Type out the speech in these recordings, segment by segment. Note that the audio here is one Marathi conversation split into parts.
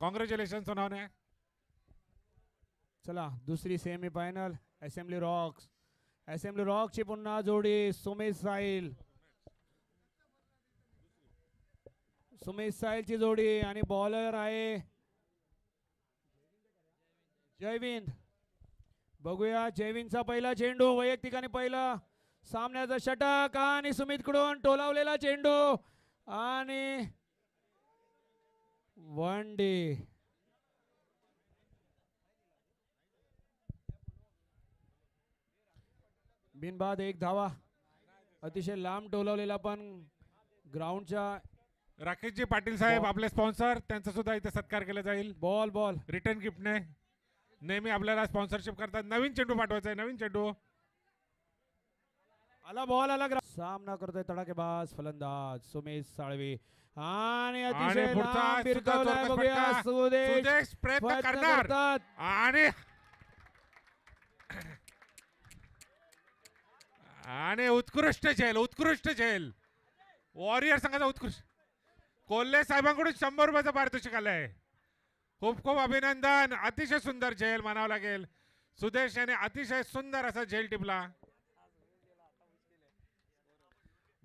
कॉंग्रॅच्युलेशन सोनावणे. चला दुसरी semi final Assembly Rocks. Assembly रॉकची पुन्हा जोडी सुमेश साहिल. सुमेश साहिलची जोडी आणि बॉलर आहे जयविंद. बघूया जयविंदचा पहिला चेंडू वैयक्तिकाने पहिला सामन्याचा षटक आणि सुमितकडून टोलावलेला चेंडू आणि वन डे. बिनबाद एक धावा. अतिशय लांब टोलावलेला पण ग्राउंडच्या. राकेशजी पाटील साहेब आपले स्पॉन्सर, त्यांचा सुद्धा इथे सत्कार केला जाईल बॉल बॉल रिटर्न गिफ्टने. नेहमी आपल्याला स्पॉन्सरशिप करतात. नवीन चेंडू पाठवायचा आहे, नवीन चेंडू आला बॉल आला. सामना करतोय तडाखेबाज फलंदाज सुमेश साळवे आणि अतिशय लांब फिरकावलाय. बघूया सुदेश प्रयत्न करणार आणि आणि उत्कृष्ट झेल, उत्कृष्ट झेल. वॉरियर संघाचा उत्कृष्ट. कोल्हे साहेबांकडून 100 रुपयाचं पारितोषिक आलंय. खूप खूप अभिनंदन. अतिशय सुंदर झेल म्हणावं लागेल. सुदेश याने अतिशय सुंदर असा झेल टिपला.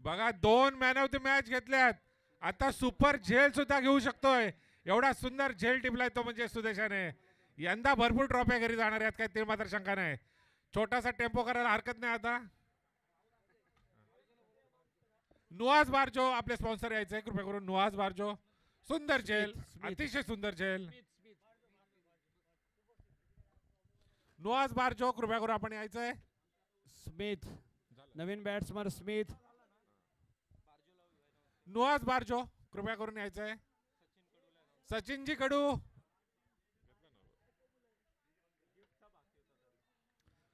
बघा 2 मॅन ऑफ द मॅच घेतल्यात. आता सुपर झेल सुद्धा घेऊ शकतोय. एवढा सुंदर झेल टिपलाय तो म्हणजे सुदेशाने. यंदा भरपूर ट्रॉफ्या घरी जाणार आहेत काय ते मात्र शंका नाही. छोटासा टेम्पो करायला हरकत नाही. आता नुआज बारजो आपले स्पॉन्सर यायचे कृपया करून. नुआज बारजो. सुंदर झेल, अतिशय सुंदर झेल. नुआज बारजो कृपया करून आपण यायचंय. स्मिथ नवीन बॅट्समन स्मिथ. नुआज बारजो कृपया करून यायचंय. सचिनजी कडू.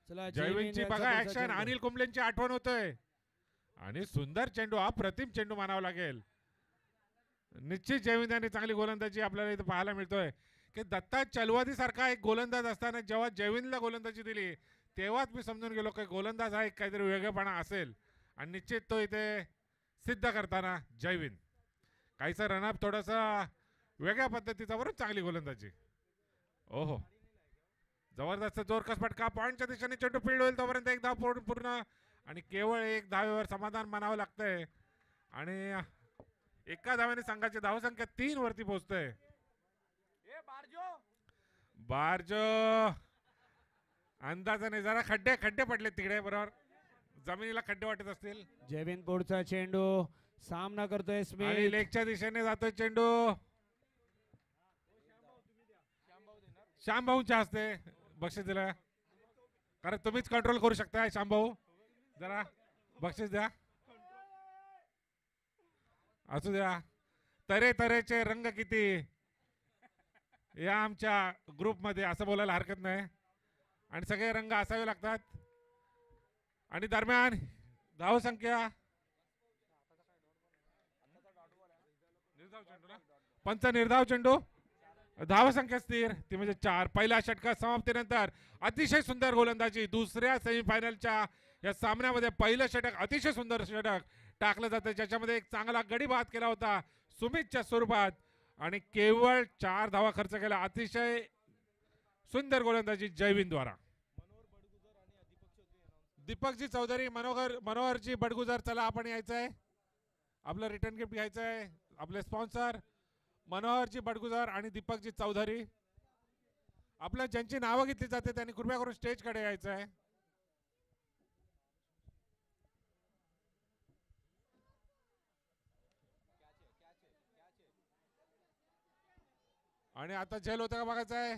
चला जयविंदची बघा ऍक्शन. अनिल कुंबलेंची आठवण होतोय आणि सुंदर चेंडू. हा प्रतिम चेंडू मानावा लागेल. निश्चित जयविंद यांनी चांगली गोलंदाजी आपल्याला इथे पाहायला मिळतोय की दत्ता चलवादी सारखा एक गोलंदाज असताना जेव्हा जयविंदला गोलंदाजी दिली तेव्हाच मी समजून गेलो की गोलंदाज हा एक काहीतरी वेगळेपणा असेल आणि निश्चित तो इथे सिद्ध करताना जयविंद. काहीसा रनअप थोडासा वेगळ्या पद्धतीचा बरोबर चांगली गोलंदाजी. ओहो जबरदस्त जोरकस फटका. पॉईंटच्या दिशेने चेंडू फील्ड होईल तोपर्यंत एक धाव पूर्ण आणि केवळ एक धावेवर समाधान मानावं लागतंय आणि एका धाव्याने संघाची धावसंख्या 3 वरती पोहोचतोय. बारजो अंदाजाने जरा खड्डे पडले तिकडे बरोबर. जमिनीला खड्डे वाटत असतील. जयविंद पुढचा चेंडू सामना करतोय स्मिथ. आणि लेगच्या दिशेने जातोय चेंडू. श्यामभाऊंच्या हस्ते बक्षीस दिलं कारण तुम्हीच कंट्रोल करू शकता. श्यामभाऊ जरा बक्षीस द्या. असू द्या. तऱ्हेचे रंग किती या आमच्या ग्रुपमध्ये असं बोलायला हरकत नाही आणि सगळे रंग असावे लागतात. आणि दरम्यान धावसंख्या पंच निर्धाव चेंडू. धावसंख्या स्थिर ती म्हणजे 4. पहिल्या षटकात समाप्तीनंतर अतिशय सुंदर गोलंदाजी. दुसऱ्या सेमीफायनलच्या या सामन्यामध्ये पहिलं षटक अतिशय सुंदर षटक टाकलं जातं ज्याच्यामध्ये एक चांगला गडी बाद केला होता सुमितच्या स्वरूपात आणि केवळ 4 धावा खर्च केला. अतिशय सुंदर गोलंदाजी जयविंद द्वारा. दीपकजी चौधरी मनोहरजी बडगुजर. चला आपण यायचंय. आपलं रिटर्न गिफ्ट घ्यायचंय. आपले स्पॉन्सर मनोहरजी बडगुजर आणि दीपकजी चौधरी. आपल्या ज्यांची नावं घेतली जाते त्यांनी कृपया करून स्टेजकडे यायचं आहे. आणि आता झेल होतं का बघायचं आहे.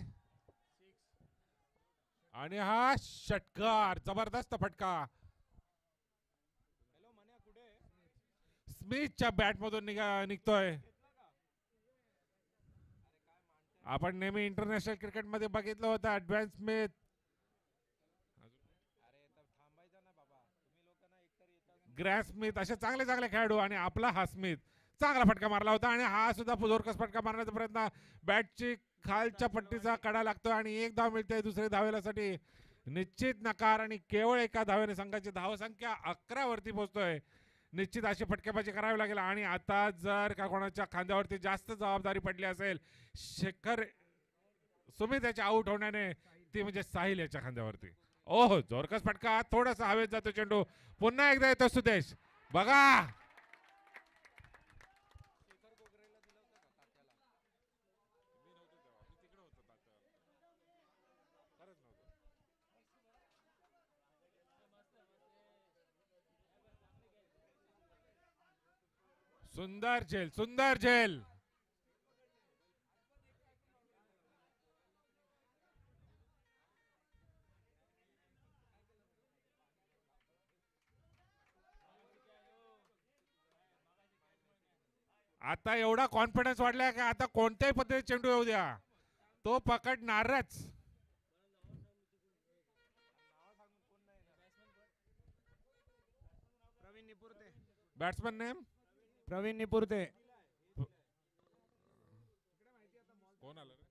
आणि हा षटकार जबरदस्त फटका स्मिथच्या बॅट मधून निघतोय. आपण नेहमी इंटरनॅशनल क्रिकेट मध्ये बघितलं होतं ऍडव्हान्स स्मिथ, ग्रॅस स्मिथ असे चांगले चांगले खेळाडू आणि आपला हा स्मिथ चांगला फटका मारला होता आणि हा सुद्धा जोरकस फटका मारण्याचा प्रयत्न. बॅटची खालच्या पट्टीचा कडा लागतो आणि एक धाव मिळते दुसऱ्या धावेसाठी. निश्चित नकार आणि केवळ एका धावेने संघाची धावसंख्या 11 वरती पोहोचतोय. निश्चित अशी फटकेबाजी करावी लागेल. आणि आता जर का कोणाच्या खांद्यावरती जास्त जबाबदारी पडली असेल, शेखर सुमित याच्या आउट होण्याने, ती म्हणजे साहिल याच्या खांद्यावरती. ओह, जोरकस फटका, थोडासा हवेत जातो चेंडू. पुन्हा एकदा येतो सुदेश. बघा, सुंदर झेल, सुंदर झेल. आता एवढा कॉन्फिडन्स वाढलाय का आता कोणत्याही पद्धतीने चेंडू येऊ द्या, तो पकडणारच. Batsman name Praveen Nipurte. कोण आलं रे?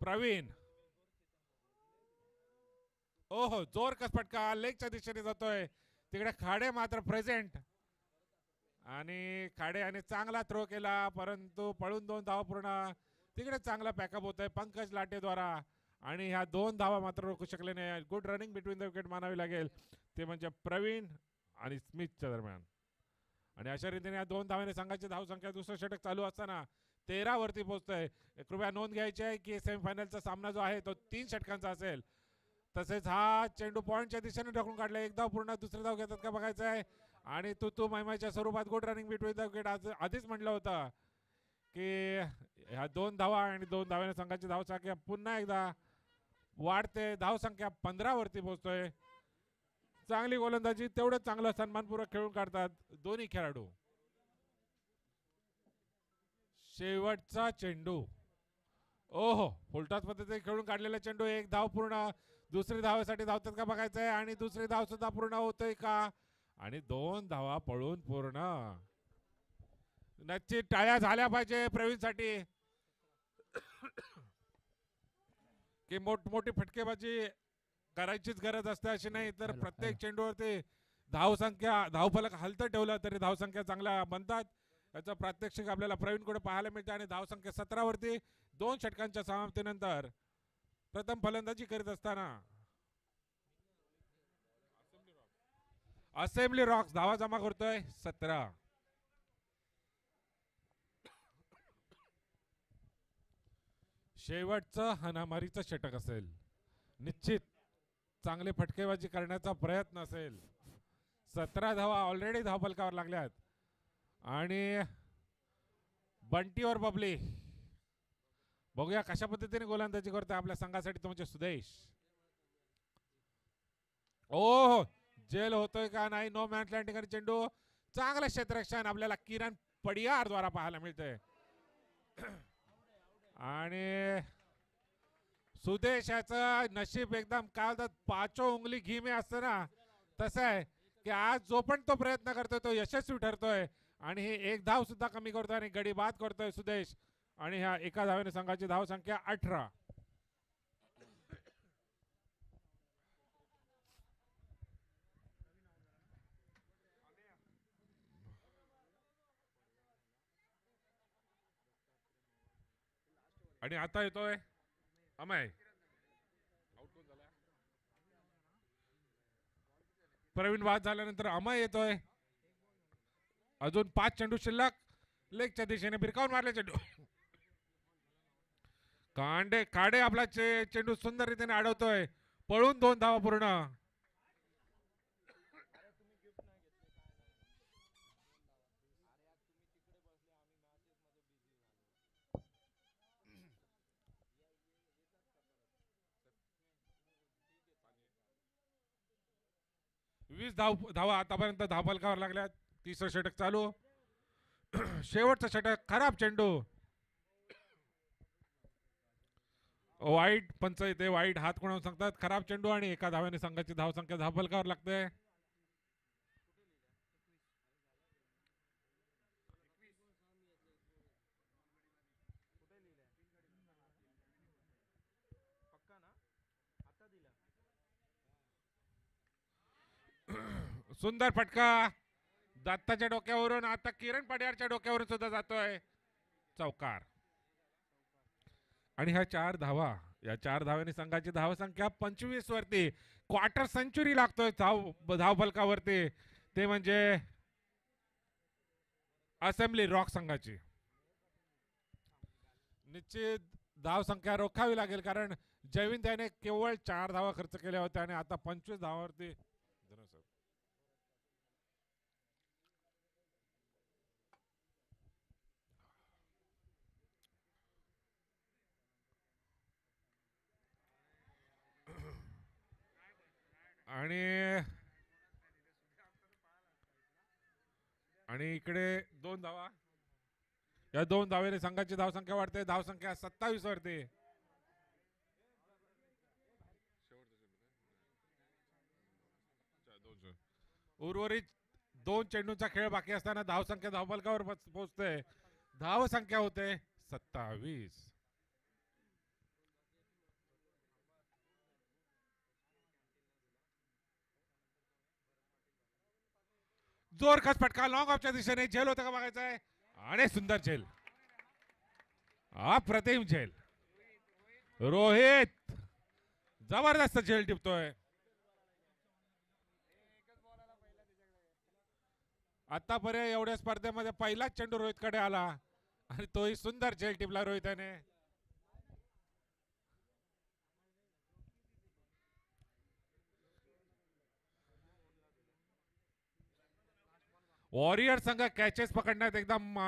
प्रवीण. ओहो, जोर कस फटका लेगच्या दिशेने जातोय. तिकडे खाडे मात्र प्रेझेंट, आणि खाडे याने चांगला थ्रो केला, परंतु पळून 2 धावा पूर्ण. तिकडे चांगला पॅकअप होतोय पंकज लाटेद्वारा, आणि ह्या 2 धावा मात्र रोखू शकले नाही. Good running between the wicket मानावी लागेल, ते म्हणजे प्रवीण आणि स्मिथच्या दरम्यान. आणि अशा रीतीने या 2 धावाने संघाची धावसंख्या दुसरं षटक चालू असताना 13 वरती पोहोचतोय. कृपया नोंद घ्यायची आहे की सेमीफायनलचा सामना जो आहे तो 3 षटकांचा असेल. तसेच हा चेंडू पॉईंटच्या दिशेने ढकलून काढला. एक धाव पूर्ण, दुसरे धाव घेतात का बघायचं आहे. आणि तू मैमाच्या स्वरूपात good running between the wicket आधीच म्हटलं होतं की ह्या 2 धावा आणि 2 धाव्याने संघाची धावसंख्या पुन्हा एकदा वाढते. धावसंख्या 15 वरती पोहोचतोय. चांगली गोलंदाजी, तेवढं चांगलं सन्मानपूर्वक खेळून काढतात दोन्ही खेळाडू. शेवटचा चेंडू, ओहो, फुलटॉस पद्धतीने खेळून काढलेला चेंडू. एक धाव पूर्ण, दुसरी धावेसाठी धावतात का बघायचं आहे. आणि दुसरी धाव सुद्धा पूर्ण होतोय का, आणि 2 धावा पळून पूर्ण. नक्की टाळ्या झाल्या पाहिजे प्रवीणसाठी, की मोठमोठी फटकेबाजी करायचीच गरज असते अशी नाही. तर प्रत्येक चेंडूवरती धावसंख्या, धावफलक हलतं ठेवलं तरी धावसंख्या चांगल्या बनतात. याचं प्रात्यक्षिक आपल्याला प्रवीणकडे पाहायला मिळते. आणि धावसंख्या 17 वरती 2 षटकांच्या समाप्तीनंतर प्रथम फलंदाजी करीत असताना असेंब्ली रॉक्स धावा जमा करतोय 17. शेवटचं हाणामारीचं षटक असेल, निश्चित चांगले फटकेबाजी करण्याचा प्रयत्न असेल. 17 धावा ऑलरेडी धावफलकावर लागल्यात. आणि बंटीवर बबली, बघूया कशा पद्धतीने गोलंदाजी करतोय आपल्या संघासाठी तो म्हणजे सुदेश. ओह, जेल होतोय का नाही. नो मॅन लँडिंग, चेंडू चांगलं क्षेत्ररक्षण आपल्याला किरण पडियार द्वारा पाहायला मिळतंय. आणि सुदेशाचं नशीब एकदम काय बोलतात, 5 उंगली घी में असतं ना, तसं आहे की आज जो पण तो प्रयत्न करतोय तो यशस्वी ठरतोय. आणि हे एक धाव सुद्धा कमी करतोय आणि गडी बाद करतोय सुदेश. आणि ह्या एका धावेने संघाची धावसंख्या 18. आणि आता येतोय अमय. प्रवीण बाद झाल्यानंतर अमय येतोय. अजून 5 चेंडू शिल्लक. लेगच्या दिशेने भिरकावून मारले चेंडू. काडे आपला चेंडू सुंदर रीतीने अडवतोय. पळून 2 धावा पूर्ण. वीस धावा आतापर्यंत धावफलकावर लागल्यात. 3रं षटक चालू. शेवटचं षटक, खराब चेंडू. वाईट पंच येते, वाईट हात कोणावर सांगतात. खराब चेंडू आणि एका धाव्याने संघाची धावसंख्या धावफलकावर लागते. सुंदर फटका दत्ताच्या डोक्यावरून, आता किरण पडियारच्या डोक्यावरून सुद्धा जातोय चौकार. आणि ह्या 4 धावा, या 4 धावांनी संघाची धावसंख्या 25 वरती. क्वार्टर सेंचुरी लागतोय धाव फलकावरती, ते म्हणजे असेंब्ली रॉक संघाची. निश्चित धाव संख्या रोखावी लागेल, कारण जयविंद याने केवळ 4 धावा खर्च केल्या होत्या आणि आता 25 धावावरती. आणि इकडे 2 धावा, या 2 धावेने संघाची धावसंख्या वाढते. धावसंख्या 27 वरती. उर्वरित 2 चेंडूंचा खेळ बाकी असताना धावसंख्या धावफलकावर पोहोचते. धावसंख्या होते 27. जोरखस फटका लॉंग ऑफच्या दिशेने. झेल होतं का बघायचं आहे, आणि सुंदर झेल, अप्रतिम झेल. रोहित जबरदस्त झेल टिपतोय. आतापर्यंत एवढ्या स्पर्धेमध्ये पहिलाच चेंडू रोहितकडे आला आणि तोही सुंदर झेल टिपला रोहितने. वॉरियर संघ कॅचेस पकडण्यात एकदम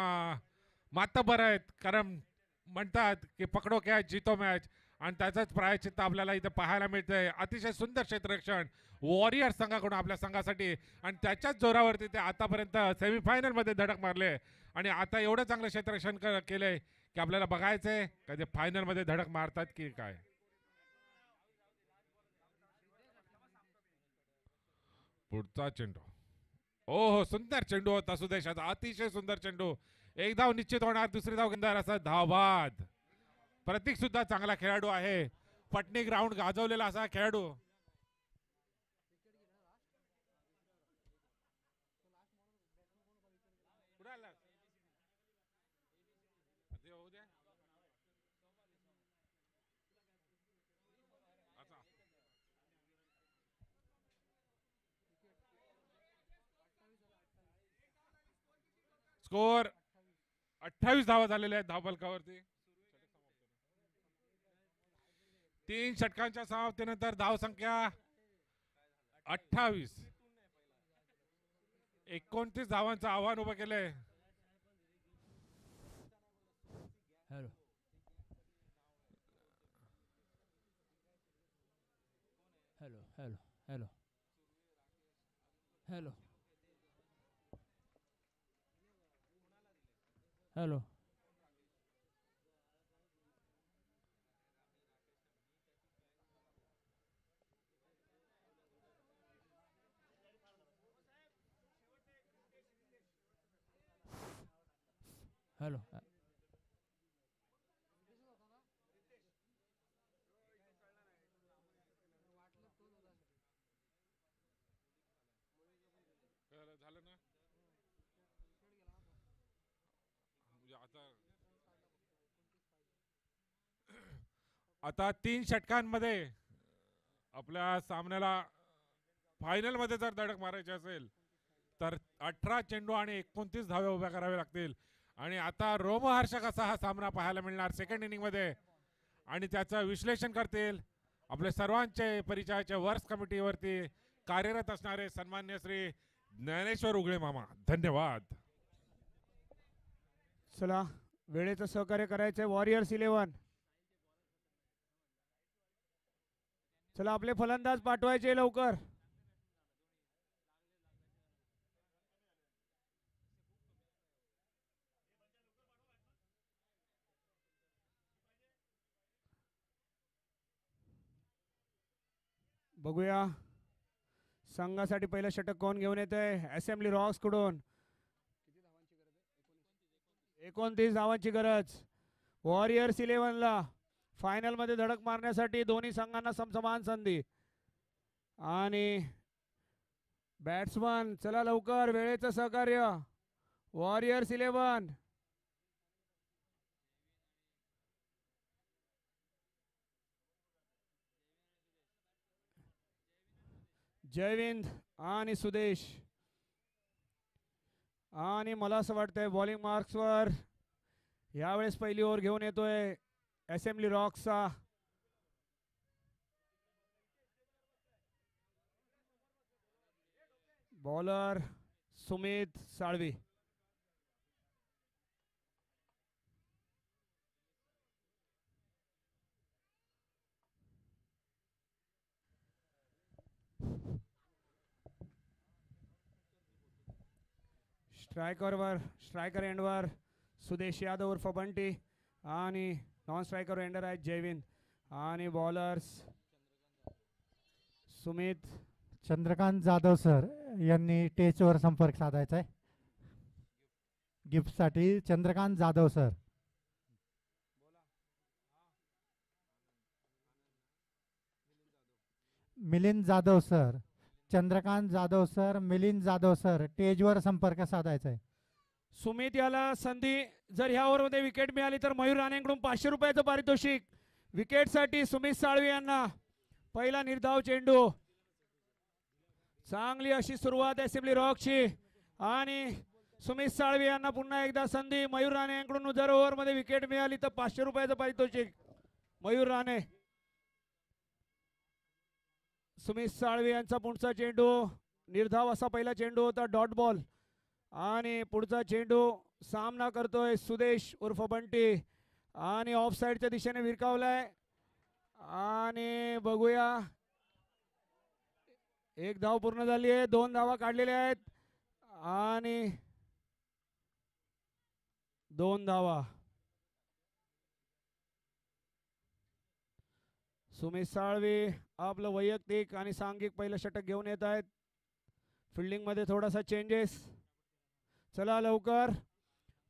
मातबर आहेत, कारण म्हणतात की पकडो कॅच जीतो मॅच, आणि त्याचंच प्रायश्चित्त आपल्याला इथे पाहायला मिळतंय. अतिशय सुंदर क्षेत्ररक्षण वॉरियर संघाकडून आपल्या संघासाठी, आणि त्याच्याच जोरावरती ते आतापर्यंत सेमीफायनल मध्ये धडक मारले, आणि आता एवढं चांगलं क्षेत्ररक्षण केलंय की आपल्याला बघायचंय कधी फायनल मध्ये धडक मारतात की काय. पुढचा चेंडू, हो सुंदर चेंडू होता सुदेशाचा, अतिशय सुंदर चेंडू. एक धाव निश्चित होणार, दुसरी धाव घेणार असा धावबाद. प्रतीक सुद्धा चांगला खेळाडू आहे, पटनी ग्राउंड गाजवलेला असा खेळाडू. स्कोर 28 धावा झालेल्या आहेत धावफलकावरती. 3 षटकांच्या समाप्तीनंतर धावसंख्या 28. 29 धावांचं आव्हान उभं केलंय. Hello hello hello hello hello hello hello झालं ना आता 3 षटकांमध्ये आपल्या सामन्याला फायनल मध्ये जर धडक मारायची असेल तर 18 चेंडू आणि 29 धावे उभ्या करावे लागतील. आणि आता रोमहर्षक असा हा सामना पाहायला मिळणार सेकंड इनिंग मध्ये, आणि त्याचं विश्लेषण करतील आपले सर्वांचे परिचयाच्या वर्क्स कमिटीवरती कार्यरत असणारे सन्मान्य श्री ज्ञानेश्वर उगळे मामा. धन्यवाद. चला वेळेचं सहकार्य करायचंय वॉरियर्स 11. चला आपले फलंदाज पाठवायचे लवकर. बघूया संघासाठी पहिलं षटक कोण घेऊन येतंय. असेंब्ली रॉक्स कडून 29 धावांची गरज वॉरियर्स 11 ला फायनल मध्ये धडक मारण्यासाठी. दोन्ही संघांना समसमान संधी, आणि बॅट्समन चला लवकर, वेळेचं सहकार्य. वॉरियर्स 11. जयविंद आणि सुदेश. आणि मला असं वाटतंय बॉलिंग मार्क्सवर यावेळेस पहिली ओव्हर घेऊन येतोय असेंब्ली रॉक्सचा बॉलर सुमित साळवी. स्ट्रायकर एंडवर सुदेश यादव उर्फ बंटी आणि नॉन स्ट्रायकर एंडर आहेत जयविंद आणि बॉलर्स सुमित. चंद्रकांत जाधव सर यांनी टेचवर संपर्क साधायचा आहे गिफ्टसाठी. Chandrakant Jadhav sir. Milind Jadhav sir. Chandrakant Jadhav sir, Milind Jadhav sir टेजवर संपर्क साधायचा आहे. सुमित याला संधी, जर ह्या ओव्हरमध्ये विकेट मिळाली तर मयूर राणेंकडून 500 रुपयाचं पारितोषिक. विकेटसाठी सुमित साळवी यांना पहिला निर्धाव चेंडू. चांगली अशी सुरुवात असेंब्ली रॉकची आणि सुमित साळवी यांना पुन्हा एकदा संधी. मयूर राणे यांकडून जर ओव्हरमध्ये विकेट मिळाली तर 500 रुपयाचं पारितोषिक. मयूर राणे. सुमित साळवी यांचा पुढचा चेंडू निर्धाव असा पहिला चेंडू होता, डॉट बॉल. आणि पुढचा चेंडू सामना करतोय सुदेश उर्फ बंटी आणि ऑफ साईडच्या दिशेने विरकावलाय. आणि बघूया, एक धाव पूर्ण झाली आहे, 2 धावा काढलेल्या आहेत आणि 2 धावा. सुमित साळवी आपलं वैयक्तिक आणि सांघिक पहिलं षटक घेऊन येत आहेत. फिल्डिंग मध्ये थोडासा चेंजेस. चला लवकर,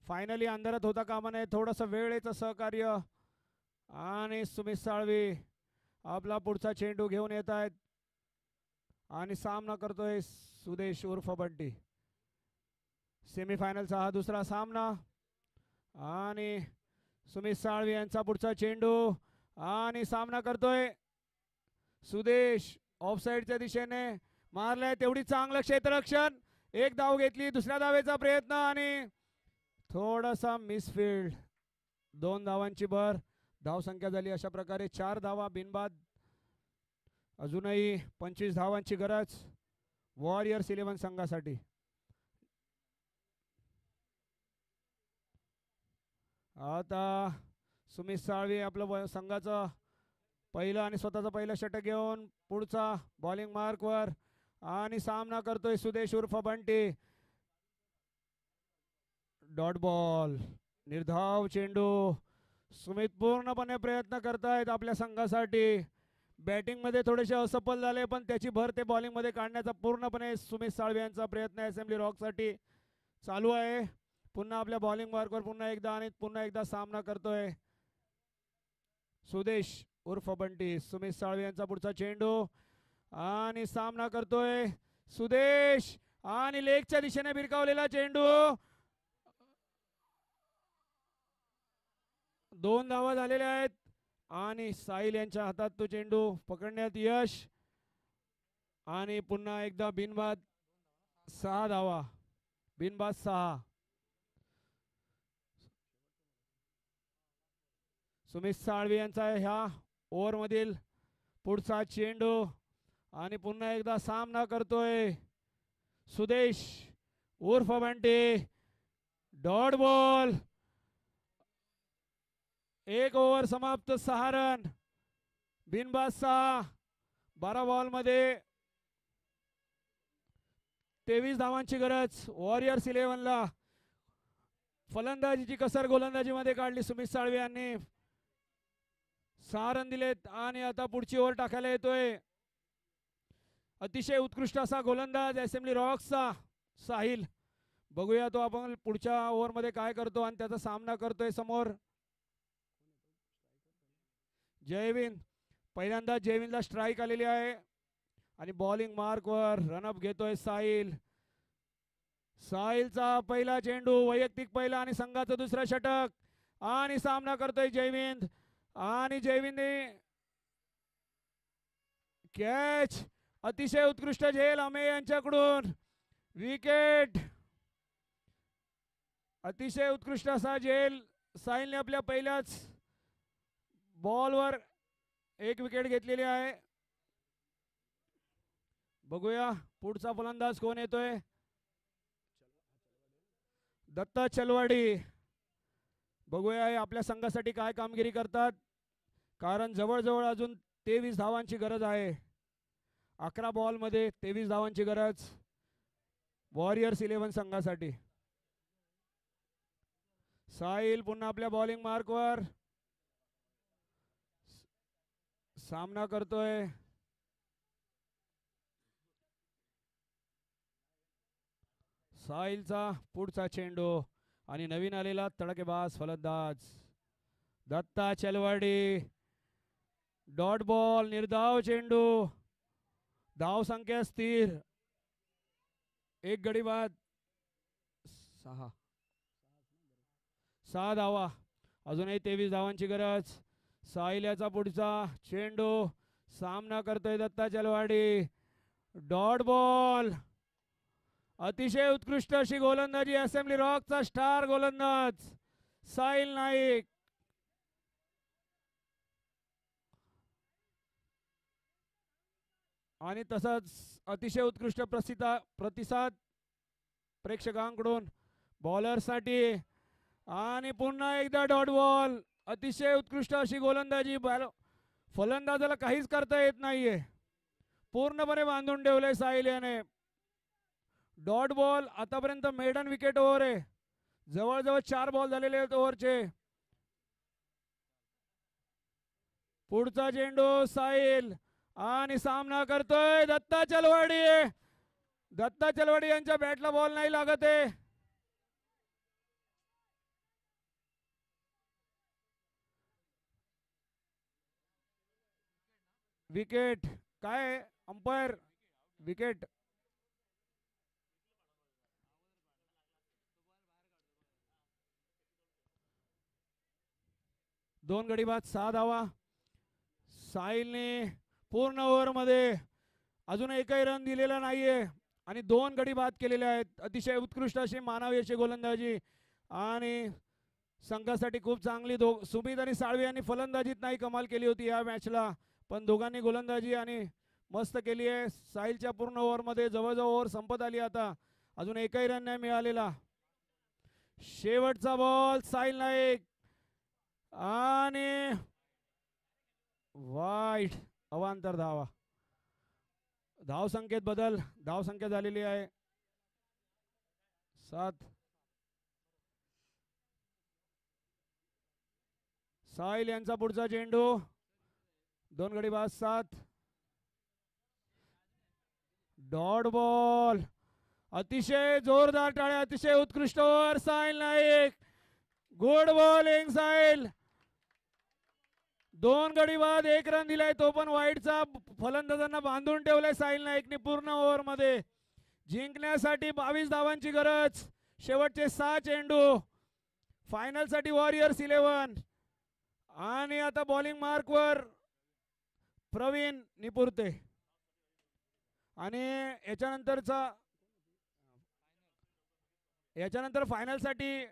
फायनली अंधारात होता कामा नये, थोडंसं वेळेचं सहकार्य. आणि सुमित साळवी आपला पुढचा चेंडू घेऊन येत आहेत आणि सामना करतोय सुदेश उर्फ बंटी. सेमीफायनलचा हा दुसरा सामना आणि सुमित साळवी यांचा पुढचा चेंडू आणि सामना करतोय सुदेश. ऑफसाईडच्या दिशेने मारलाय, तेवढी चांगलं क्षेत्ररक्षण. एक धाव घेतली, दुसऱ्या धावेचा प्रयत्न आणि थोडासा मिसफील्ड. 2 धावांची भर. धावसंख्या झाली अशा प्रकारे 4 धावा बिनबाद. अजूनही 25 धावांची गरज वॉरियर्स 11 संघासाठी. आता सुमित साळवी आपलं संघाचं पहिलं आणि स्वतःचं पहिलं षटक घेऊन पुढचा बॉलिंग मार्कवर आणि सामना करतोय सुदेश उर्फ बंटी. डॉट बॉल, निर्धाव चेंडू. सुमित पूर्णपणे प्रयत्न करतायत आपल्या संघासाठी. बॅटिंग मध्ये थोडेसे असफल झाले पण त्याची भर ते बॉलिंग मध्ये काढण्याचा पूर्णपणे सुमित साळवी यांचा प्रयत्न असेंब्ली रॉक साठी चालू आहे. पुन्हा आपल्या बॉलिंग मार्कवर पुन्हा एकदा आणि पुन्हा एकदा सामना करतोय सुदेश उर्फ बंटी. सुमित साळवी यांचा पुढचा चेंडू आणि सामना करतोय सुदेश आणि लेगच्या दिशेने भिरकावलेला चेंडू. 2 धावा झालेल्या आहेत आणि साहिल यांच्या हातात तो चेंडू पकडण्यात यश. आणि पुन्हा एकदा बिनबाद 6 धावा. बिनबाद 6. सुमित साळवी यांचा ह्या ओव्हर मधील पुढचा चेंडू आणि पुन्हा एकदा सामना करतोय सुदेश उर्फ बंटी. Dot ball. 1 ओव्हर समाप्त, 6 रन. बिनबाद 6. 12 बॉल मध्ये 23 धावांची गरज वॉरियर्स 11 ला. फलंदाजीची कसर गोलंदाजी मध्ये काढली सुमित साळवी यांनी. 6 रन दिलेत आणि आता पुढची ओव्हर टाकायला येतोय अतिशय उत्कृष्ट असा गोलंदाज असेंब्ली रॉक्सचा साहिल. बघूया तो आपण पुढच्या ओव्हर मध्ये काय करतो आणि त्याचा सामना करतोय समोर जयविंद. पहिल्यांदा जयविंदला स्ट्राईक आलेली आहे आणि बॉलिंग मार्कवर रनअप घेतोय साहिल. साहिलचा पहिला चेंडू वैयक्तिक पहिला आणि संघाचं दुसरं षटक आणि सामना करतोय जयविंद आणि जयविंदने कॅच. अतिशय उत्कृष्ट झेल अमेय यांच्याकडून. विकेट. अतिशय उत्कृष्ट असा झेल. साहिलने आपल्या पहिल्याच बॉलवर एक विकेट घेतलेली आहे. बघूया पुढचा फलंदाज कोण येतोय. दत्ता चलवाडी. बघूया हे आपल्या संघासाठी काय कामगिरी करतात, कारण जवळजवळ अजून 23 धावांची गरज आहे. 11 बॉलमध्ये 23 धावांची गरज वॉरियर्स 11 संघासाठी. साहिल पुन्हा आपल्या बॉलिंग मार्कवर सामना करतोय. साहिलचा पुढचा चेंडू आणि नवीन आलेला तडकेबाज फलंदाज दत्ता चलवाडी. डॉट बॉल, निर्धाव चेंडू. धाव संख्या स्थिर, एक गडी बाद, 6 धावा. अजूनही 23 धावांची गरज. साहिल याचा पुढचा चेंडू. सामना करतोय दत्ता चलवाडी. Dot ball. अतिशय उत्कृष्ट अशी गोलंदाजी असेंब्ली रॉकचा स्टार गोलंदाज साहिल नाईक. आणि तसंच अतिशय उत्कृष्ट प्रतिसाद प्रेक्षकांकडून बॉलरसाठी. आणि पुन्हा एकदा डॉट बॉल. अतिशय उत्कृष्ट अशी गोलंदाजी. फलंदाजाला काहीच करता येत नाहीये, पूर्णपणे बांधून ठेवलंय साहिल याने. Dot ball. आतापर्यंत मेडन विकेट ओव्हर आहे. जवळजवळ 4 बॉल झालेले आहेत ओव्हरचे. पुढचा चेंडू साहिल आणि सामना करतोय दत्ता चलवाडी. दत्ता चलवाडी यांच्या बॅटला बॉल नाही लागत आहे. विकेट. काय अंपायर? विकेट. दोन गडी बाद, 6 धावा. साहिलने पूर्ण ओव्हरमध्ये अजून एकही रन दिलेला नाहीये आणि 2 गडी बाद केलेले आहेत. अतिशय उत्कृष्ट अशी मानवी अशी गोलंदाजी आणि संघासाठी खूप चांगली. सुमित आणि साळवे यांनी फलंदाजीत नाही कमाल केली होती या मॅचला, पण दोघांनी गोलंदाजी आणि मस्त केली आहे. साहिलच्या पूर्ण ओव्हरमध्ये जवळजवळ ओव्हर संपत आली. आता अजून एकही रन नाही मिळालेला. शेवटचा बॉल साहिल नाईक आणि वाईट. अवांतर धावा. धाव संख्येत बदल. धाव संख्या झालेली आहे 7. साहिल यांचा पुढचा चेंडू. 2 गडी बाद, 7. Dot ball. अतिशय जोरदार टाळ्या. अतिशय उत्कृष्ट over Sahil Naik. Good bowling Sahil. 2 गडी बाद, 1 रन दिलाय, तो पण वाईटचा. फलंदाजांना बांधून ठेवलाय साहिल नाईकने पूर्ण ओव्हर मध्ये. जिंकण्यासाठी 22 धावांची गरज. शेवटचे 6 चेंडू. फायनल साठी वॉरियर्स 11. आणि आता बॉलिंग मार्कवर प्रवीण निपुर्ते. आणि याच्यानंतर फायनल साठी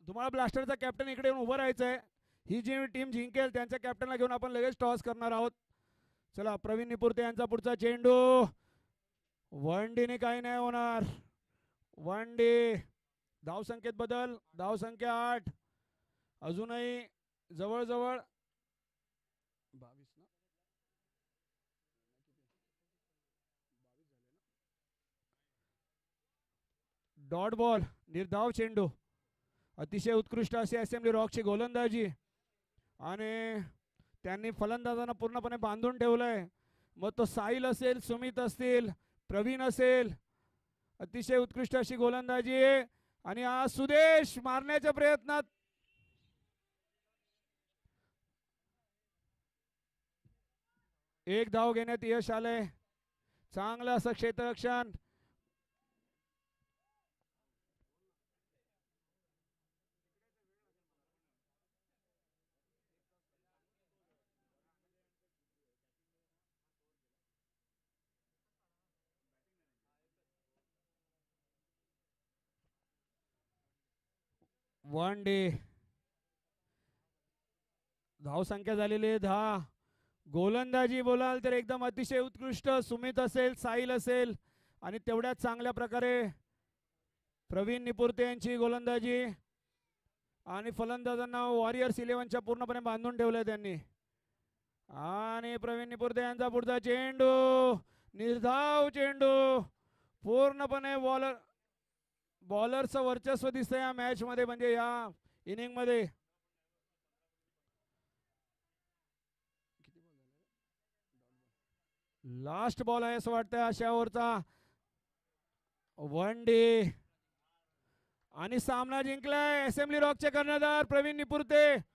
तुम्हाला ब्लास्टरचा कॅप्टन इकडे येऊन उभं राहायचंय. ही जी टीम जिंकेल त्यांच्या कॅप्टनला घेऊन आपण लगेच टॉस करणार आहोत. चला, प्रवीण निपुर्ते यांचा पुढचा चेंडू. 1 डीने काही नाही होणार. 1 डे. धाव संख्येत बदल. धाव संख्या 8. अजूनही जवळजवळ 22 ना. डॉट बॉल, निर्धाव चेंडू. अतिशय उत्कृष्ट अशी असेंब्ली रॉकची गोलंदाजी आणि त्यांनी फलंदाजांना पूर्णपणे बांधून ठेवलंय. मग तो साहिल असेल, सुमित असतील, प्रवीण असेल. अतिशय उत्कृष्ट अशी गोलंदाजी आणि आज सुदेश मारण्याच्या प्रयत्नात. एक धाव घेण्यात यश आलंय. चांगलं असं क्षेत्ररक्षण. One day. धावसंख्या झालेली आहे 10. गोलंदाजी बोलाल तर एकदम अतिशय उत्कृष्ट सुमित असेल, साहिल असेल आणि तेवढ्याच चांगल्या प्रकारे प्रवीण निपुर्ते यांची गोलंदाजी. आणि फलंदाजांना वॉरियर्स 11च्या पूर्णपणे बांधून ठेवलंय त्यांनी. आणि प्रवीण निपुर्ते यांचा पुढचा चेंडू, निर्धाव चेंडू, पूर्णपणे बॉलरचं वर्चस्व दिसतंय या मॅच मध्ये, म्हणजे या इनिंग मध्ये. लास्ट बॉल आहे असं वाटतंय अशा ओव्हरचा. वन डे आणि सामना जिंकलाय असेंब्ली रॉकचे कर्णधार प्रवीण निपुर्ते.